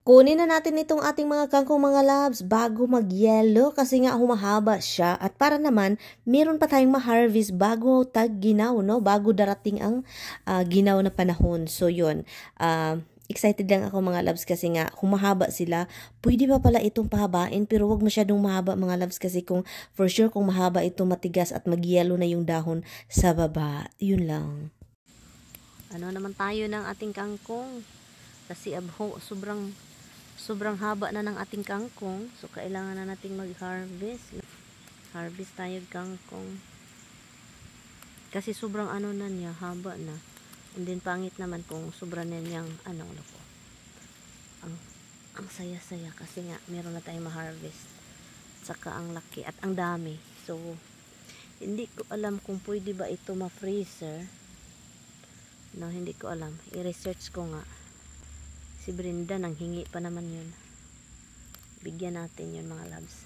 Kunin na natin itong ating mga kangkong mga loves bago mag-yellow kasi nga humahaba siya at para naman meron pa tayong ma-harvest bago tag-ginaw, no? Bago darating ang ginaw na panahon. So yun, excited lang ako mga loves kasi nga humahaba sila. Pwede pa pala itong pahabain pero wag masyadong mahaba mga loves kasi kung for sure kung mahaba ito matigas at mag-yellow na yung dahon sa baba. Yun lang. Ano naman tayo ng ating kangkong? Kasi sobrang haba na ng ating kangkong. So, kailangan na nating mag-harvest. Harvest tayo kangkong. Kasi sobrang ano na niya, haba na. And then, pangit naman kung sobra na niyang, ang saya-saya. Kasi nga, meron na tayong ma-harvest. Saka ang laki at ang dami. So, hindi ko alam kung pwede ba ito ma-freezer. No, hindi ko alam. I-research ko nga. Si Brenda nang hingi pa naman yun. Bigyan natin yun mga loves.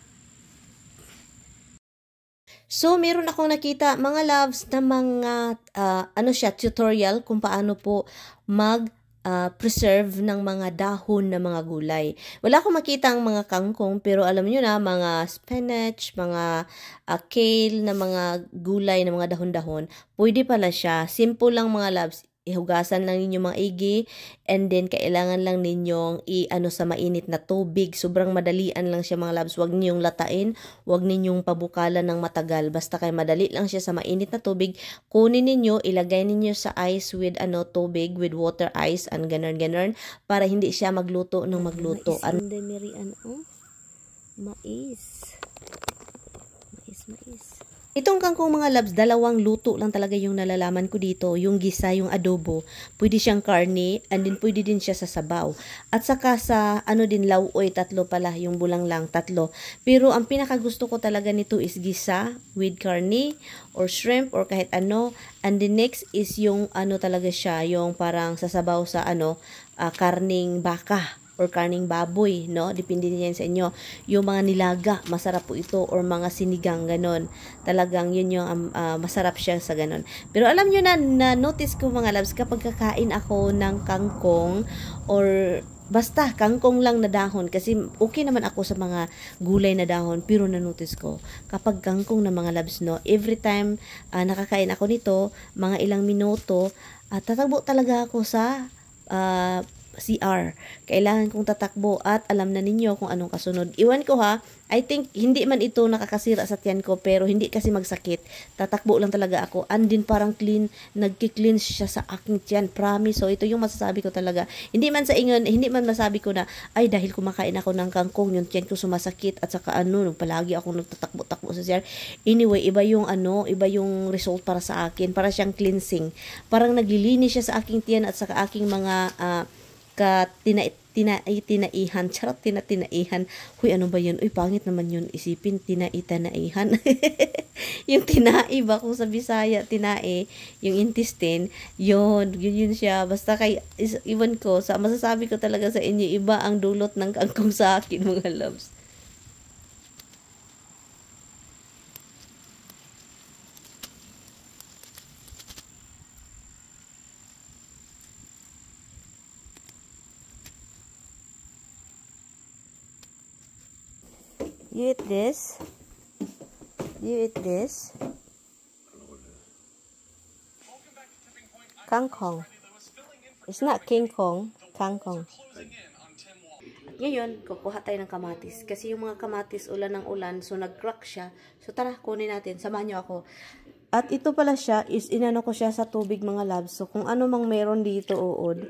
So, meron akong nakita mga loves na mga tutorial kung paano po preserve ng mga dahon ng mga gulay. Wala akong makita ang mga kangkong pero alam niyo na mga spinach, mga kale na mga gulay na mga dahon-dahon, pwede pala siya. Simple lang mga loves. Ihugasan lang ninyo mga igi and then kailangan lang ninyong sa mainit na tubig. Sobrang madalian lang siya mga loves. Huwag ninyong latain, huwag ninyong pabukalan ng matagal. Basta kay madali lang siya sa mainit na tubig. Kunin ninyo, ilagay ninyo sa ice with tubig, with water ice and ganun para hindi siya magluto ng magluto. Mais. Itong kangkong mga loves, dalawang luto lang talaga yung nalalaman ko dito. Yung gisa, yung adobo. Pwede siyang karne, and then pwede din siya sa sabaw. At saka sa, lauoy, 3 pala, yung bulang lang, 3. Pero ang pinakagusto ko talaga nito is gisa with karne, or shrimp, or kahit ano. And the next is yung, talaga siya, yung parang sasabaw sa, karning baka or karning baboy, no? Depende din yan sa inyo. Yung mga nilaga, masarap po ito, or mga sinigang, ganon. Talagang yun yung masarap siya sa ganon. Pero alam nyo na notice ko mga loves, kapag kakain ako ng kangkong, or basta kangkong lang na dahon, kasi okay naman ako sa mga gulay na dahon, pero na-notice ko, kapag kangkong na mga loves, no? Every time nakakain ako nito, mga ilang minuto, tatagbo talaga ako sa CR. Kailangan kong tatakbo at alam na ninyo kung anong kasunod. Iwan ko ha, I think hindi man ito nakakasira sa tiyan ko pero hindi kasi magsakit. Tatakbo lang talaga ako. And din parang nagki-cleanse siya sa aking tiyan. Promise. So ito yung masasabi ko talaga. Hindi man masabi ko na ay dahil kumakain ako ng kangkong yung tiyan ko sumasakit at saka palagi ako nagtatakbo-takbo sa CR. Anyway, iba yung result para sa akin. Para siyang cleansing. Parang naglilinis siya sa aking tiyan at saka aking mga tinaihan. Charot, tinaihan. Huy, ano ba yun? Uy, pangit naman yun. Isipin, tinaihan. Yung tinai ba kung sa Bisaya, tinai, yung intestine, yun siya. Basta iwan ko, masasabi ko talaga sa inyo, iba ang dulot ng kangkong sa akin, mga loves. You eat this? Kangkong. It's not King Kong. Kangkong. Ngayon, kukuha tayo ng kamatis. Kasi yung mga kamatis, ulan ng ulan, so nag-crack siya. So tara, kunin natin. Samahan nyo ako. At ito pala siya, is inano ko siya sa tubig mga loves. So kung ano mang meron dito, uod,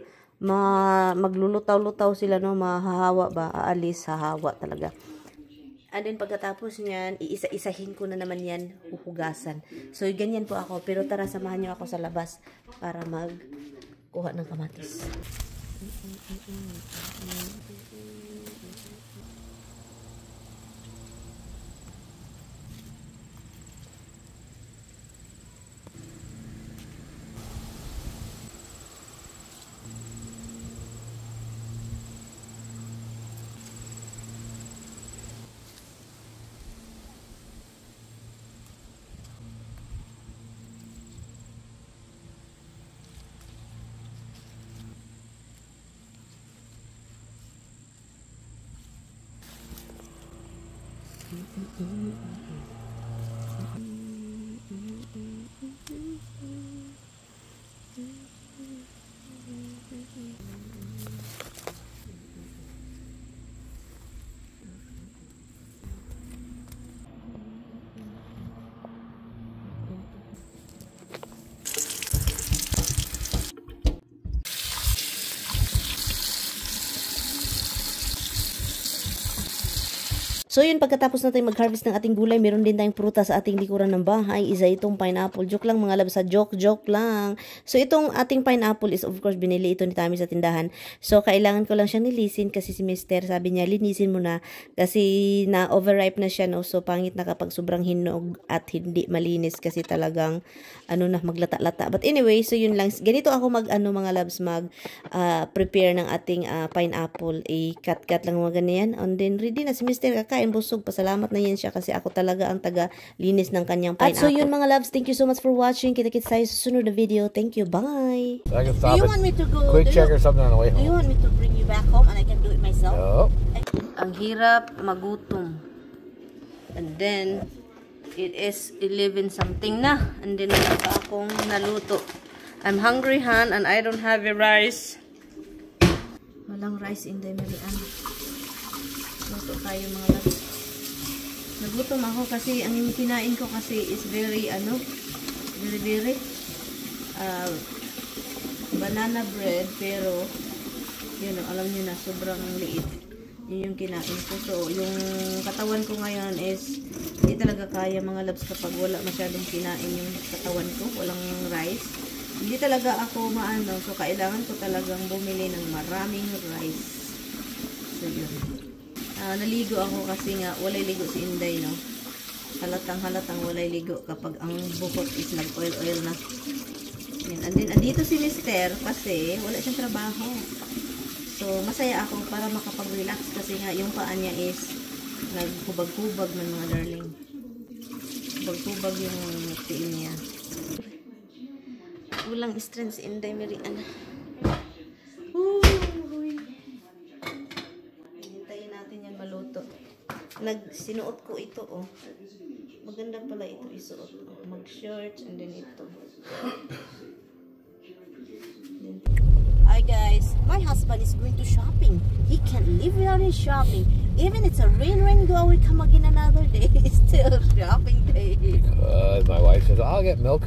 maglulutaw-lutaw sila, no, mahahawa ba? Aalis, hahawa talaga. And then pagkatapos niyan, iisa-isahin ko na naman yan, huhugasan. So ganyan po ako. Pero tara, samahan niyo ako sa labas para magkuha ng kamatis. So yun, pagkatapos natin mag-harvest ng ating gulay, meron din tayong prutas sa ating likuran ng bahay. Isa itong pineapple. Joke lang mga labs, sa joke lang. So itong ating pineapple is of course binili ito ni Tami sa tindahan. So kailangan ko lang siyang nilisin kasi si Mister sabi niya linisin mo na kasi na overripe na siya, no. So pangit na kapag sobrang hinog at hindi malinis kasi talagang na maglata-lata. But anyway, so yun lang. Ganito ako mga labs prepare ng ating pineapple. Cut lang mga ganyan. And then ready na si Mister kakain. Busog, pasalamat na yan siya kasi ako talaga ang taga-linis ng kanyang pineapple. At so yun mga loves, thank you so much for watching. Kita-kits tayo sa sunod na video. Thank you, bye! So I can stop Do you want me to go? Quick check or something on the way Do you home. want me to bring you back home and I can do it myself? No. Ang hirap magutom. And then, it is 11 something na. And then, wala pa akong naluto. I'm hungry, Han, and I don't have a rice. Walang rice in the Marian. Luto tayo mga loves. Nagutom ako kasi ang kinain ko kasi is very banana bread, pero yun, alam niyo na sobrang liit. Yun yung kinain ko. So yung katawan ko ngayon is hindi talaga kaya mga labs kapag wala masyadong kinain yung katawan ko, walang rice. Hindi talaga ako so kailangan ko talagang bumili ng maraming rice. So yun. Naligo ako kasi nga walay ligo si Inday, no. Halatang walay ligo kapag ang buhok is nag-oil na. Yan. And then andito si Mister kasi wala siyang trabaho. So masaya ako para makapag-relax kasi nga yung paa niya is naghubag-hubag man mga darling. Hubag-hubag yung tiin niya. Kulang strength si Inday Marian. Maluto. Sinuot ko ito, oh. Maganda pala ito isuot. Mag-shorts and then ito. Hi guys, my husband is going to shopping. He can't live without his shopping. Even it's a rain go, we come again another day. It's still shopping day. My wife says, I'll get milk.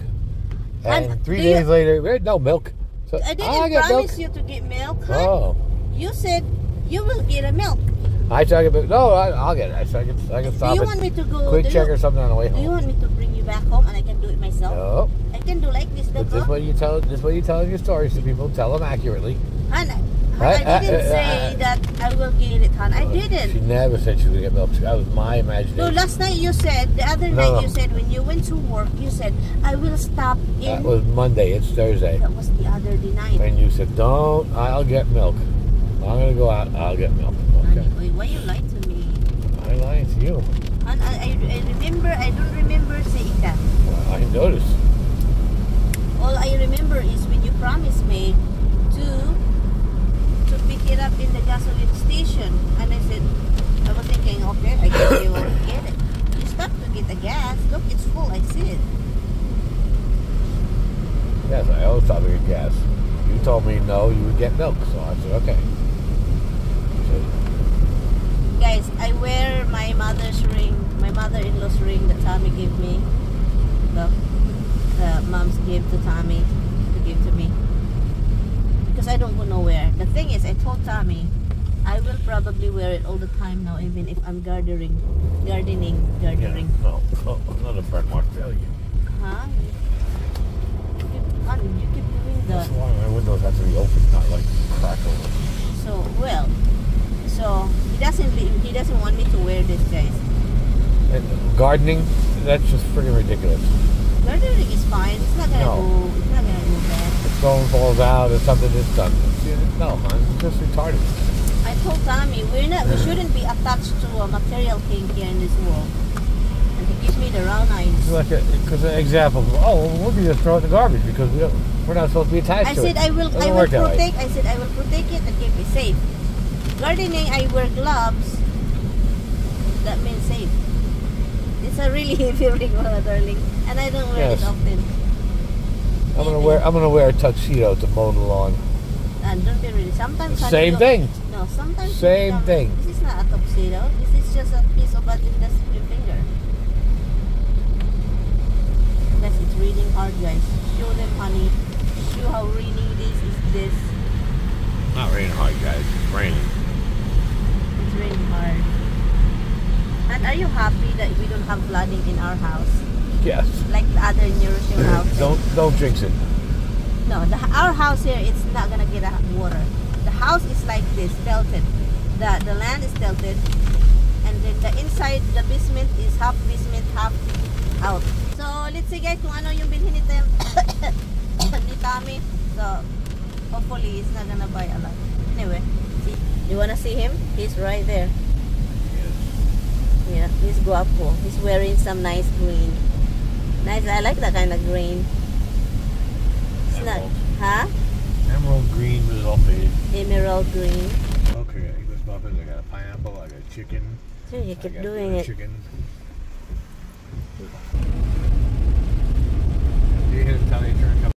And 3 days later, we had no milk. So I didn't promise you to get milk, huh? Oh. You said you will get a milk. I talk about I'll get it. I can stop. Do you want me to go? Quick check or something on the way home. Do you want me to bring you back home and I can do it myself? No. I can do like this, But this way you tell your stories to people. Tell them accurately. Han, I didn't say that I will get it, Han. I didn't. She never said she would get milk. That was my imagination. No, last night you said, the other night you said when you went to work, you said, I will stop in. That was Monday. It's Thursday. That was the other night. And you said, I'll get milk. I'm going to go out. I'll get milk. Okay. Wait, why you lied to me? I lied to you. Han, I don't remember saying that. Well, I noticed. All I remember is when you promised me to pick it up in the gasoline station, and I said, I was thinking, okay, I guess you will get it. You stopped to get the gas. Look, it's full. I see it. Yes, I always thought we get gas. You told me no, you would get milk, so I said okay. Guys, I wear my mother's ring, my mother-in-law's ring that Tommy gave me. The mom's gave to Tommy to give to me. Because I don't go nowhere. The thing is, I told Tommy, I will probably wear it all the time now, even if I'm gardening. Yeah, no, not a burnt mark failure. Huh? You keep doing That's the... why my windows have to be open, not like crack open. So he doesn't want me to wear this, guys. And gardening, that's just freaking ridiculous. Gardening is fine. It's not gonna go bad. If stone falls out or something, it's done. No, man, it's just retarded. I told Tommy we shouldn't be attached to a material thing here in this world. And he gives me the round eyes. Because an example, we'll be just throw it in the garbage because we're not supposed to be attached to it. I will protect it and keep it safe. Gardening, I wear gloves. That means safe. It's a really heavy ring, mga darling, and I don't wear Yes. it often. I'm gonna wear a tuxedo to mow the lawn. And don't be really. Sometimes honey, Same you- thing. No, sometimes you Same become- thing. This is not a tuxedo. This is just a piece of Adidas your finger. Guys, it's raining hard, guys. Show them, honey. Show how raining this is. This. Not raining hard, guys. It's raining. It's raining hard. And are you happy that we don't have flooding in our house Yes. like the other European houses? Don't jinx it. No, our house here, it's not gonna get water. The house is like this, tilted. The land is tilted, and then the inside, the basement is half basement, half out. So let's see, guys, kung ano yung bilhin ni ni Tommy. So hopefully he's not gonna buy a lot. Anyway, see, you wanna see him? He's right there. Yeah, he's guapo. He's wearing some nice green. Nice. I like that kind of green. It's not, Emerald. huh? Emerald green was all faded. Emerald green. Okay, I got English muffins. I got a pineapple. I got chicken. So you I keep got doing it. chicken. Do you hear the Tommy turn coming?